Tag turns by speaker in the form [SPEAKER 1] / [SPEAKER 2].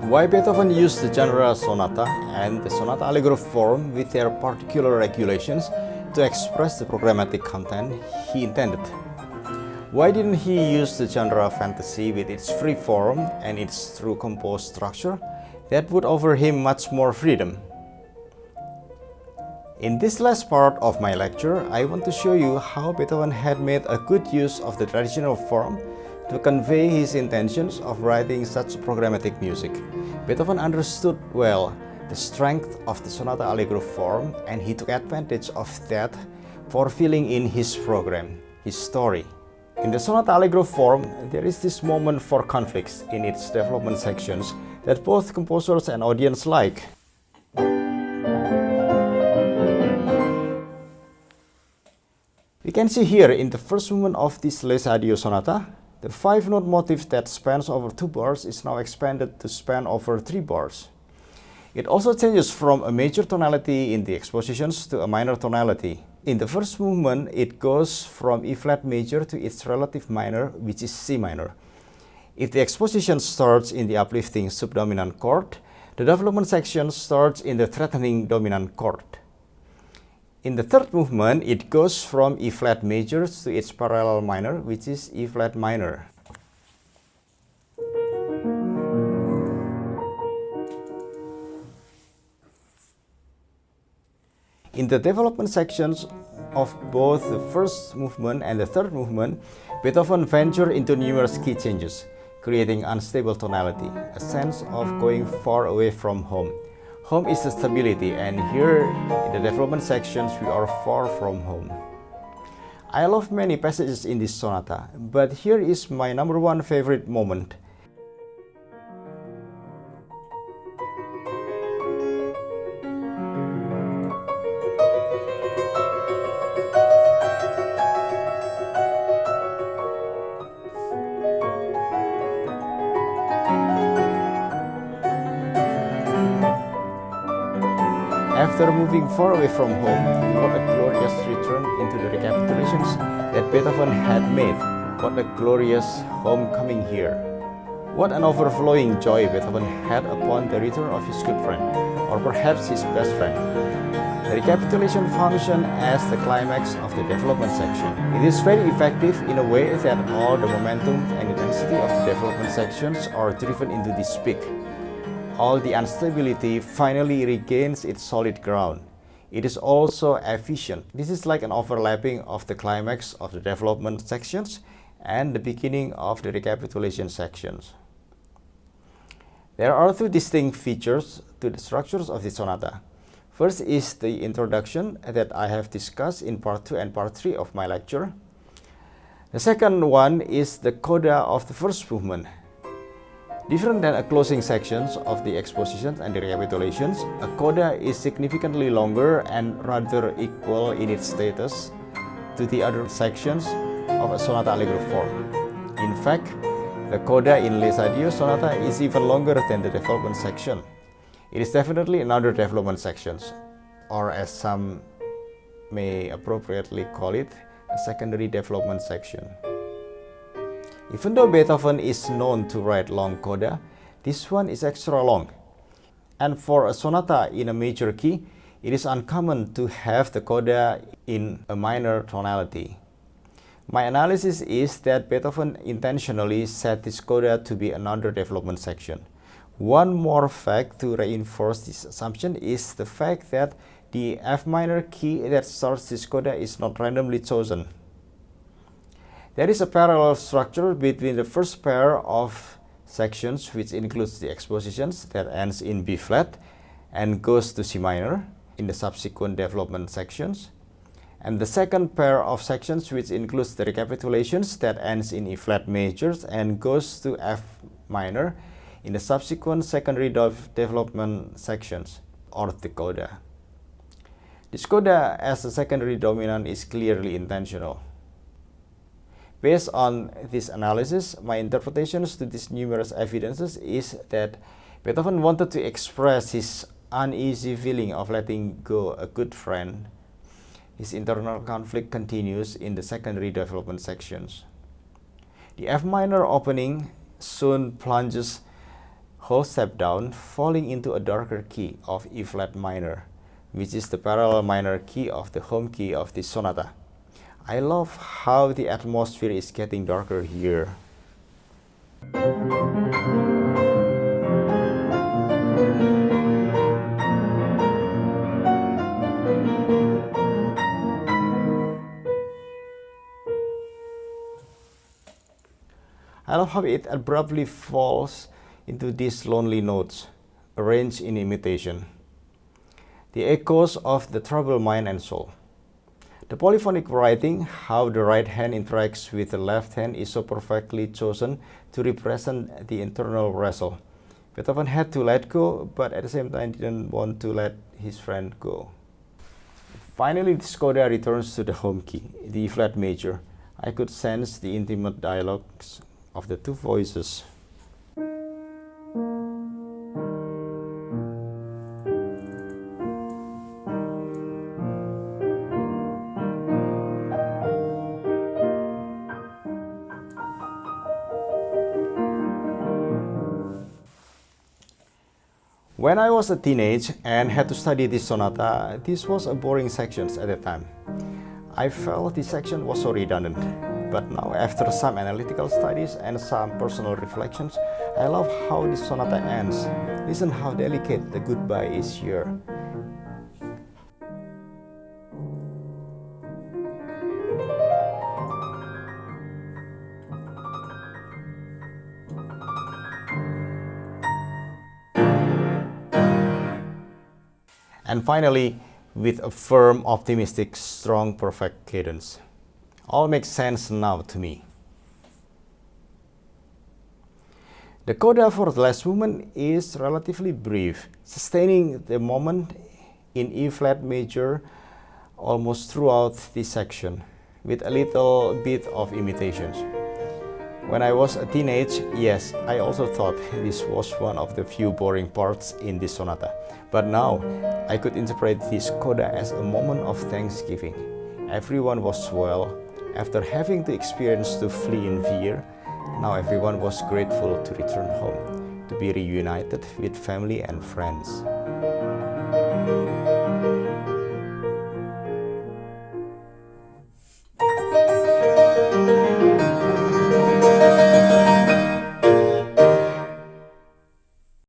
[SPEAKER 1] Why Beethoven used the genre sonata and the Sonata-Allegro form with their particular regulations to express the programmatic content he intended. Why didn't he use the genre fantasy with its free form and its true composed structure that would offer him much more freedom? In this last part of my lecture, I want to show you how Beethoven had made a good use of the traditional form to convey his intentions of writing such programmatic music. Beethoven understood well the strength of the Sonata-Allegro form, and he took advantage of that for filling in his program, his story. In the Sonata-Allegro form, there is this moment for conflicts in its development sections that both composers and audience like. We can see here in the first movement of this Les Adieux sonata, the 5-note motif that spans over 2 bars is now expanded to span over 3 bars. It also changes from a major tonality in the expositions to a minor tonality. In the first movement, it goes from E flat major to its relative minor, which is C minor. If the exposition starts in the uplifting subdominant chord, the development section starts in the threatening dominant chord. In the third movement, it goes from E flat major to its parallel minor, which is E flat minor. In the development sections of both the first movement and the third movement, Beethoven ventured into numerous key changes, creating unstable tonality, a sense of going far away from home. Home is the stability, and here in the development sections we are far from home. I love many passages in this sonata, but here is my number 1 favorite moment. After moving far away from home, what a glorious return into the recapitulations that Beethoven had made. What a glorious homecoming here. What an overflowing joy Beethoven had upon the return of his good friend, or perhaps his best friend. The recapitulation functions as the climax of the development section. It is very effective in a way that all the momentum and intensity of the development sections are driven into this peak. All the instability finally regains its solid ground. It is also efficient. This is like an overlapping of the climax of the development sections and the beginning of the recapitulation sections. There are 2 distinct features to the structures of the sonata. First is the introduction that I have discussed in part 2 and part 3 of my lecture. The second one is the coda of the first movement. Different than a closing sections of the expositions and the recapitulations, a coda is significantly longer and rather equal in its status to the other sections of a Sonata-Allegro form. In fact, the coda in Les Adieux sonata is even longer than the development section. It is definitely another development sections, or as some may appropriately call it, a secondary development section. Even though Beethoven is known to write long coda, this one is extra long. And for a sonata in a major key, it is uncommon to have the coda in a minor tonality. My analysis is that Beethoven intentionally set this coda to be another development section. One more fact to reinforce this assumption is the fact that the F minor key that starts this coda is not randomly chosen. There is a parallel structure between the first pair of sections, which includes the expositions that ends in B flat and goes to C minor in the subsequent development sections, and the second pair of sections, which includes the recapitulations that ends in E flat majors and goes to F minor in the subsequent secondary development sections, or the coda. This coda as a secondary dominant is clearly intentional. Based on this analysis, my interpretations to these numerous evidences is that Beethoven wanted to express his uneasy feeling of letting go a good friend. His internal conflict continues in the secondary development sections. The F minor opening soon plunges whole step down, falling into a darker key of E flat minor, which is the parallel minor key of the home key of this sonata. I love how the atmosphere is getting darker here. I love how it abruptly falls into these lonely notes, arranged in imitation, the echoes of the troubled mind and soul. The polyphonic writing, how the right hand interacts with the left hand, is so perfectly chosen to represent the internal wrestle. Beethoven had to let go, but at the same time didn't want to let his friend go. Finally, this coda returns to the home key, the E flat major. I could sense the intimate dialogues of the two voices. When I was a teenager and had to study this sonata, this was a boring section at the time. I felt this section was so redundant. But now, after some analytical studies and some personal reflections, I love how this sonata ends. Listen how delicate the goodbye is here. And finally, with a firm, optimistic, strong, perfect cadence. All makes sense now to me. The coda for the last movement is relatively brief, sustaining the moment in E flat major almost throughout this section, with a little bit of imitations. When I was a teenager, yes, I also thought this was one of the few boring parts in this sonata. But now, I could interpret this coda as a moment of thanksgiving. Everyone was well. After having to experience to flee in fear, now everyone was grateful to return home, to be reunited with family and friends.